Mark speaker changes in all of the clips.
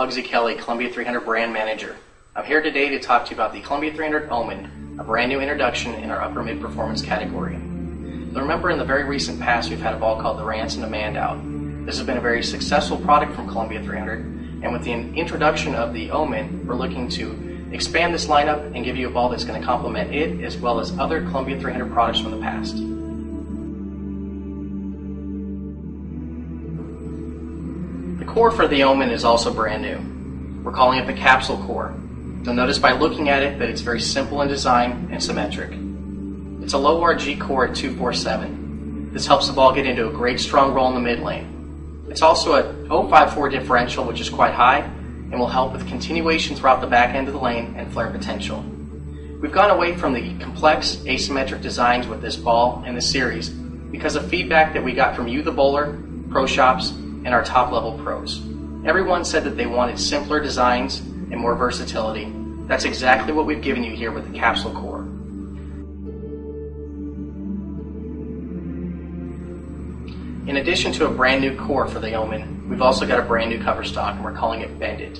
Speaker 1: Muggsy Kelly, Columbia 300 brand manager. I'm here today to talk to you about the Columbia 300 Omen, a brand new introduction in our upper mid performance category. You'll remember in the very recent past we've had a ball called the Ransom Demand out. This has been a very successful product from Columbia 300, and with the introduction of the Omen, we're looking to expand this lineup and give you a ball that's going to complement it as well as other Columbia 300 products from the past. The core for the Omen is also brand new. We're calling it the Capsule Core. You'll notice by looking at it that it's very simple in design and symmetric. It's a low RG core at 247. This helps the ball get into a great strong roll in the mid lane. It's also a 0.54 differential, which is quite high, and will help with continuation throughout the back end of the lane and flare potential. We've gone away from the complex asymmetric designs with this ball and this series because of feedback that we got from you, the bowler, pro shops, and our top level pros. Everyone said that they wanted simpler designs and more versatility. That's exactly what we've given you here with the Capsule Core. In addition to a brand new core for the Omen, we've also got a brand new cover stock, and we're calling it Bend It.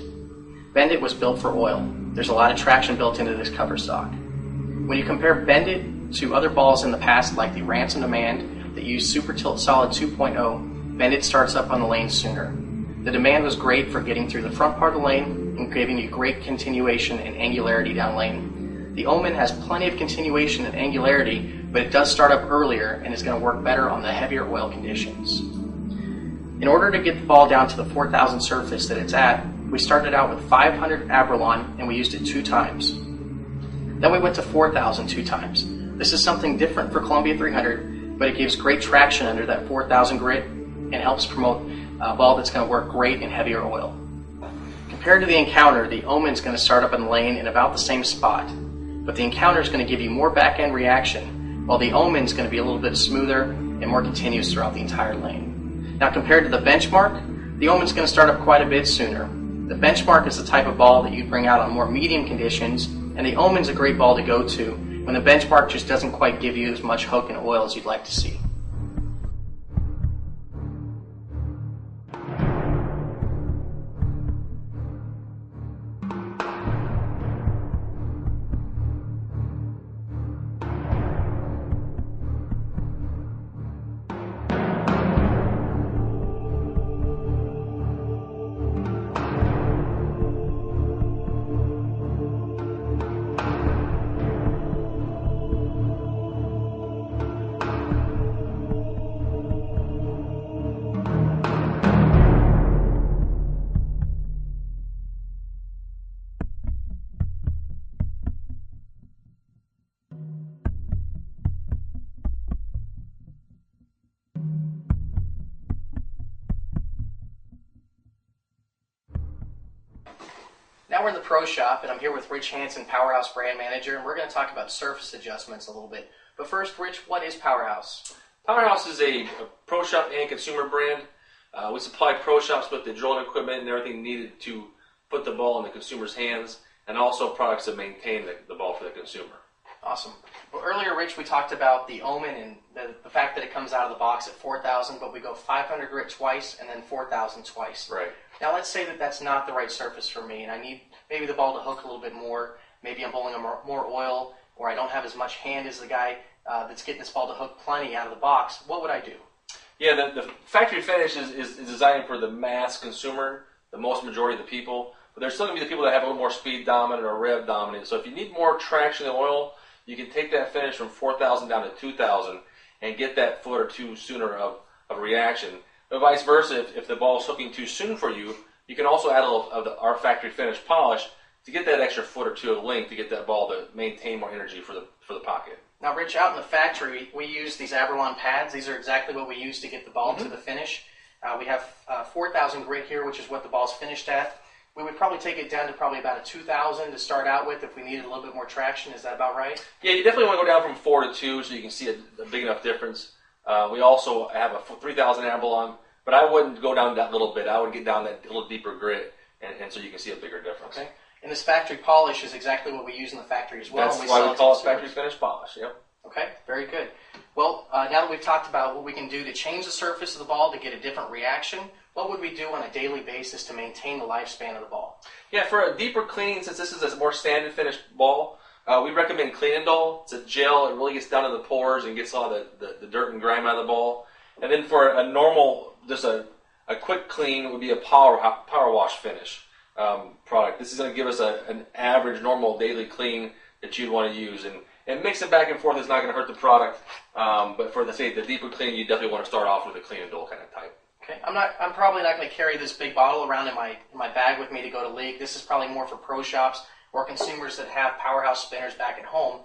Speaker 1: Bend It was built for oil. There's a lot of traction built into this cover stock. When you compare Bend It to other balls in the past like the Ransom Demand that use Super Tilt Solid 2.0, Bend It starts up on the lane sooner. The Demand was great for getting through the front part of the lane and giving you great continuation and angularity down lane. The Omen has plenty of continuation and angularity, but it does start up earlier and is going to work better on the heavier oil conditions. In order to get the ball down to the 4000 surface that it's at, we started out with 500 Abralon and we used it 2 times. Then we went to 4000 2 times. This is something different for Columbia 300, but it gives great traction under that 4000 grit and helps promote a ball that's going to work great in heavier oil. Compared to the Encounter, the Omen is going to start up in the lane in about the same spot, but the Encounter is going to give you more back-end reaction, while the Omen is going to be a little bit smoother and more continuous throughout the entire lane. Now compared to the Benchmark, the Omen is going to start up quite a bit sooner. The Benchmark is the type of ball that you'd bring out on more medium conditions, and the Omen is a great ball to go to when the Benchmark just doesn't quite give you as much hook and oil as you'd like to see. Now we're in the pro shop, and I'm here with Rich Hansen, Powerhouse brand manager, and we're going to talk about surface adjustments a little bit. But first, Rich, what is Powerhouse?
Speaker 2: Powerhouse is a pro shop and consumer brand. We supply pro shops with the drilling equipment and everything needed to put the ball in the consumer's hands, and also products that maintain the ball for the consumer.
Speaker 1: Awesome. Well, earlier, Rich, we talked about the Omen and the fact that it comes out of the box at 4000, but we go 500 grit twice and then 4000 twice.
Speaker 2: Right.
Speaker 1: Now let's say that that's not the right surface for me, and I need maybe the ball to hook a little bit more. Maybe I'm bowling more oil, or I don't have as much hand as the guy that's getting this ball to hook plenty out of the box. What would I do?
Speaker 2: Yeah, the factory finish is designed for the mass consumer, the most majority of the people. But there's still going to be the people that have a little more speed dominant or rev dominant. So if you need more traction in oil, you can take that finish from 4000 down to 2000 and get that foot or two sooner of reaction. But vice versa, if the ball is hooking too soon for you, you can also add a little of our factory finish polish to get that extra foot or two of length to get that ball to maintain more energy for the pocket.
Speaker 1: Now, Rich, out in the factory, we use these Abralon pads. These are exactly what we use to get the ball to the finish. We have 4000 grit here, which is what the ball's finished at. We would probably take it down to probably about a 2000 to start out with if we needed a little bit more traction. Is that about right?
Speaker 2: Yeah, you definitely want to go down from 4 to 2 so you can see a big enough difference. We also have a 3000 Abralon, but I wouldn't go down that little bit. I would get down that little deeper grit, and so you can see a bigger difference.
Speaker 1: Okay. And this factory polish is exactly what we use in the factory as well.
Speaker 2: That's why we call it factory finish polish. Yep.
Speaker 1: Okay, very good. Well, now that we've talked about what we can do to change the surface of the ball to get a different reaction, what would we do on a daily basis to maintain the lifespan of the ball?
Speaker 2: Yeah, for a deeper cleaning, since this is a more sanded finished ball, we recommend Clean and Dull. It's a gel. It really gets down to the pores and gets all the dirt and grime out of the ball. And then for a normal, just a quick clean would be a power wash finish product. This is going to give us an average, normal daily clean that you'd want to use. And mixing back and forth is not going to hurt the product. But for the deeper clean, you definitely want to start off with a Clean and Dull kind of type.
Speaker 1: Okay, I'm probably not going to carry this big bottle around in my bag with me to go to league. This is probably more for pro shops or consumers that have powerhouse spinners back at home.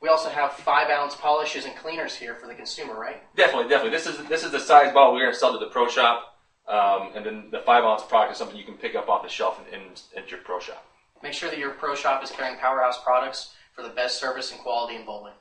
Speaker 1: We also have 5-ounce polishes and cleaners here for the consumer, right?
Speaker 2: Definitely. This is the size bottle we're going to sell to the pro shop, and then the 5-ounce product is something you can pick up off the shelf in your pro shop.
Speaker 1: Make sure that your pro shop is carrying powerhouse products for the best service and quality in bowling.